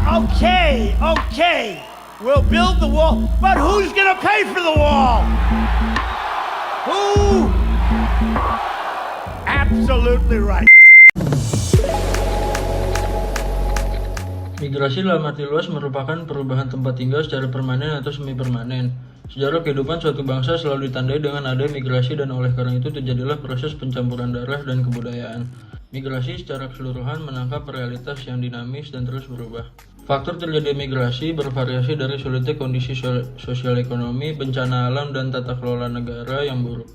Okay. We'll build the wall, but who's gonna pay for the wall? Who? Absolutely right. Migrasi dalam arti luas merupakan perubahan tempat tinggal secara permanen atau semi-permanen. Sejarah kehidupan suatu bangsa selalu ditandai dengan adanya migrasi dan oleh karena itu terjadilah proses pencampuran darah dan kebudayaan. Migrasi secara keseluruhan menangkap realitas yang dinamis dan terus berubah. Faktor terjadi migrasi bervariasi dari sulitnya kondisi sosial ekonomi, bencana alam, dan tata kelola negara yang buruk.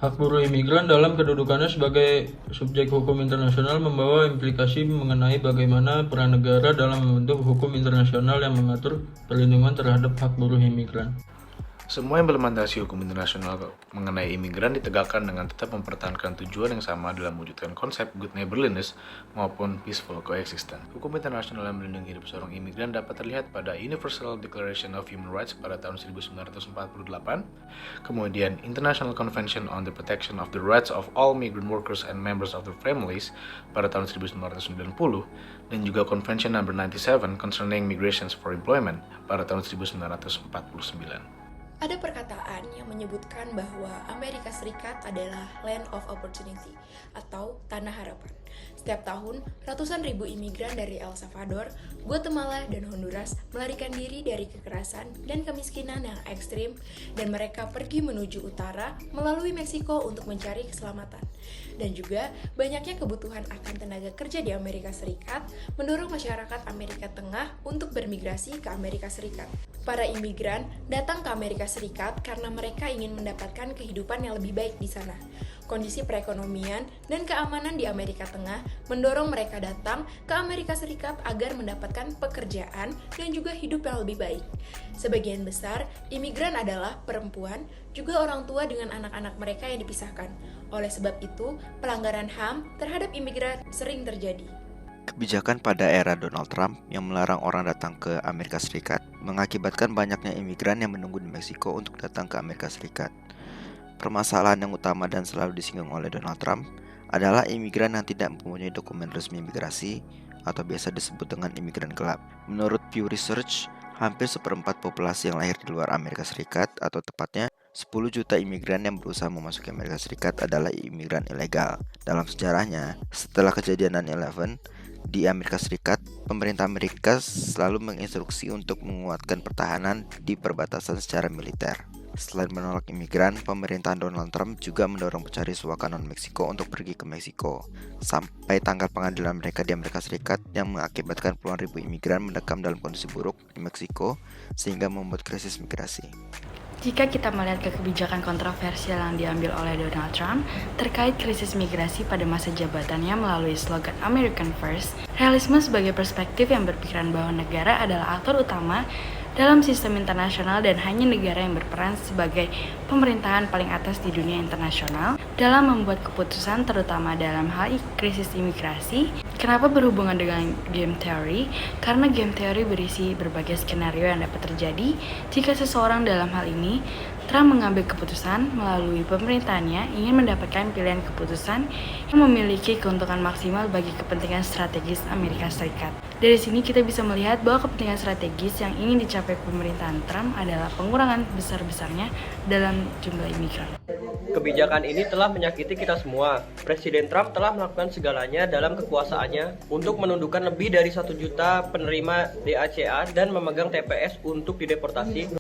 Hak buruh imigran dalam kedudukannya sebagai subjek hukum internasional membawa implikasi mengenai bagaimana peran negara dalam membentuk hukum internasional yang mengatur perlindungan terhadap hak buruh imigran. Semua implementasi hukum internasional mengenai imigran ditegakkan dengan tetap mempertahankan tujuan yang sama dalam mewujudkan konsep good neighborliness maupun peaceful coexistence. Hukum internasional yang melindungi hidup seorang imigran dapat terlihat pada Universal Declaration of Human Rights pada tahun 1948, kemudian International Convention on the Protection of the Rights of All Migrant Workers and Members of Their Families pada tahun 1990, dan juga Convention No. 97 Concerning Migrations for Employment pada tahun 1949. Ada perkataan yang menyebutkan bahwa Amerika Serikat adalah land of opportunity atau tanah harapan. Setiap tahun, ratusan ribu imigran dari El Salvador, Guatemala, dan Honduras melarikan diri dari kekerasan dan kemiskinan yang ekstrim dan mereka pergi menuju utara melalui Meksiko untuk mencari keselamatan. Dan juga banyaknya kebutuhan akan tenaga kerja di Amerika Serikat mendorong masyarakat Amerika Tengah untuk bermigrasi ke Amerika Serikat. Para imigran datang ke Amerika Serikat karena mereka ingin mendapatkan kehidupan yang lebih baik di sana. Kondisi perekonomian dan keamanan di Amerika Tengah mendorong mereka datang ke Amerika Serikat agar mendapatkan pekerjaan dan juga hidup yang lebih baik. Sebagian besar imigran adalah perempuan, juga orang tua dengan anak-anak mereka yang dipisahkan. Oleh sebab itu, pelanggaran HAM terhadap imigran sering terjadi. Kebijakan pada era Donald Trump yang melarang orang datang ke Amerika Serikat mengakibatkan banyaknya imigran yang menunggu di Meksiko untuk datang ke Amerika Serikat. Permasalahan yang utama dan selalu disinggung oleh Donald Trump adalah imigran yang tidak mempunyai dokumen resmi imigrasi atau biasa disebut dengan imigran gelap. Menurut Pew Research, hampir seperempat populasi yang lahir di luar Amerika Serikat atau tepatnya 10 juta imigran yang berusaha memasuki Amerika Serikat adalah imigran ilegal. Dalam sejarahnya, setelah kejadian 9/11 di Amerika Serikat, pemerintah Amerika selalu menginstruksi untuk menguatkan pertahanan di perbatasan secara militer. Selain menolak imigran, pemerintahan Donald Trump juga mendorong pencari suaka non-Meksiko untuk pergi ke Meksiko, sampai tanggal pengadilan mereka di Amerika Serikat yang mengakibatkan puluhan ribu imigran mendekam dalam kondisi buruk di Meksiko sehingga membuat krisis migrasi. Jika kita melihat ke kebijakan kontroversial yang diambil oleh Donald Trump terkait krisis migrasi pada masa jabatannya melalui slogan American First, realisme sebagai perspektif yang berpikiran bahwa negara adalah aktor utama dalam sistem internasional dan hanya negara yang berperan sebagai pemerintahan paling atas di dunia internasional dalam membuat keputusan terutama dalam hal krisis imigrasi. Kenapa berhubungan dengan game theory? Karena game theory berisi berbagai skenario yang dapat terjadi jika seseorang dalam hal ini Trump mengambil keputusan melalui pemerintahannya ingin mendapatkan pilihan keputusan yang memiliki keuntungan maksimal bagi kepentingan strategis Amerika Serikat. Dari sini kita bisa melihat bahwa kepentingan strategis yang ingin dicapai pemerintahan Trump adalah pengurangan besar-besarnya dalam jumlah imigran. Kebijakan ini telah menyakiti kita semua. Presiden Trump telah melakukan segalanya dalam kekuasaannya untuk menundukkan lebih dari 1 juta penerima DACA dan memegang TPS untuk dideportasi.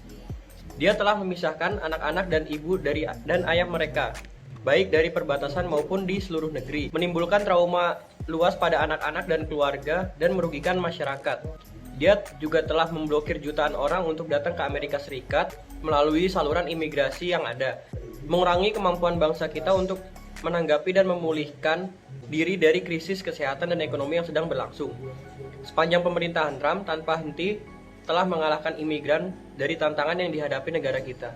Dia telah memisahkan anak-anak dan ibu dan ayah mereka, baik dari perbatasan maupun di seluruh negeri, menimbulkan trauma luas pada anak-anak dan keluarga dan merugikan masyarakat. Dia juga telah memblokir jutaan orang untuk datang ke Amerika Serikat melalui saluran imigrasi yang ada, mengurangi kemampuan bangsa kita untuk menanggapi dan memulihkan diri dari krisis kesehatan dan ekonomi yang sedang berlangsung. Sepanjang pemerintahan Trump tanpa henti telah mengalahkan imigran dari tantangan yang dihadapi negara kita.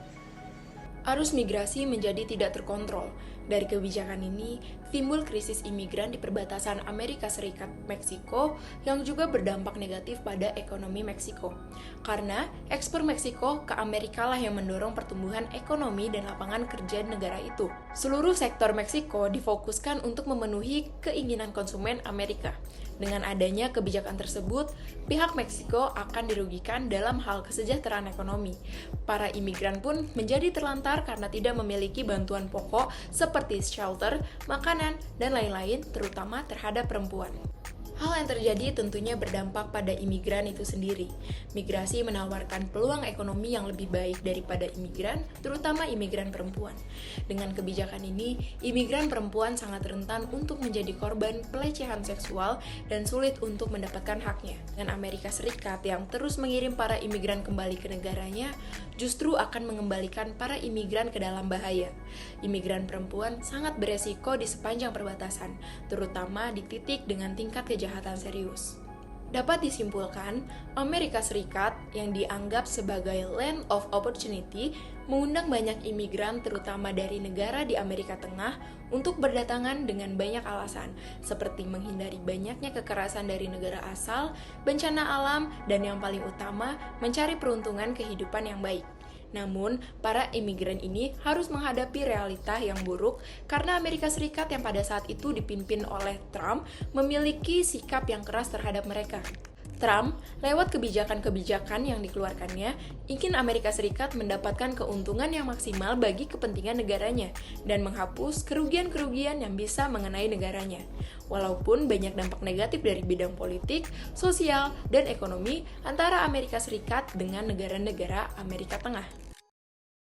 Arus migrasi menjadi tidak terkontrol. Dari kebijakan ini, timbul krisis imigran di perbatasan Amerika Serikat-Meksiko yang juga berdampak negatif pada ekonomi Meksiko. Karena ekspor Meksiko ke Amerika lah yang mendorong pertumbuhan ekonomi dan lapangan kerja negara itu. Seluruh sektor Meksiko difokuskan untuk memenuhi keinginan konsumen Amerika. Dengan adanya kebijakan tersebut, pihak Meksiko akan dirugikan dalam hal kesejahteraan ekonomi. Para imigran pun menjadi terlantar karena tidak memiliki bantuan pokok seperti shelter, makanan, dan lain-lain, terutama terhadap perempuan. Hal yang terjadi tentunya berdampak pada imigran itu sendiri. Migrasi menawarkan peluang ekonomi yang lebih baik daripada imigran, terutama imigran perempuan. Dengan kebijakan ini, imigran perempuan sangat rentan untuk menjadi korban pelecehan seksual dan sulit untuk mendapatkan haknya. Dengan Amerika Serikat yang terus mengirim para imigran kembali ke negaranya, justru akan mengembalikan para imigran ke dalam bahaya. Imigran perempuan sangat beresiko di sepanjang perbatasan, terutama di titik dengan tingkat kejahatan serius. Dapat disimpulkan, Amerika Serikat yang dianggap sebagai land of opportunity mengundang banyak imigran terutama dari negara di Amerika Tengah untuk berdatangan dengan banyak alasan, seperti menghindari banyaknya kekerasan dari negara asal, bencana alam, dan yang paling utama, mencari peruntungan kehidupan yang baik. Namun, para imigran ini harus menghadapi realita yang buruk karena Amerika Serikat yang pada saat itu dipimpin oleh Trump memiliki sikap yang keras terhadap mereka. Trump, lewat kebijakan-kebijakan yang dikeluarkannya, ingin Amerika Serikat mendapatkan keuntungan yang maksimal bagi kepentingan negaranya dan menghapus kerugian-kerugian yang bisa mengenai negaranya. Walaupun banyak dampak negatif dari bidang politik, sosial, dan ekonomi antara Amerika Serikat dengan negara-negara Amerika Tengah.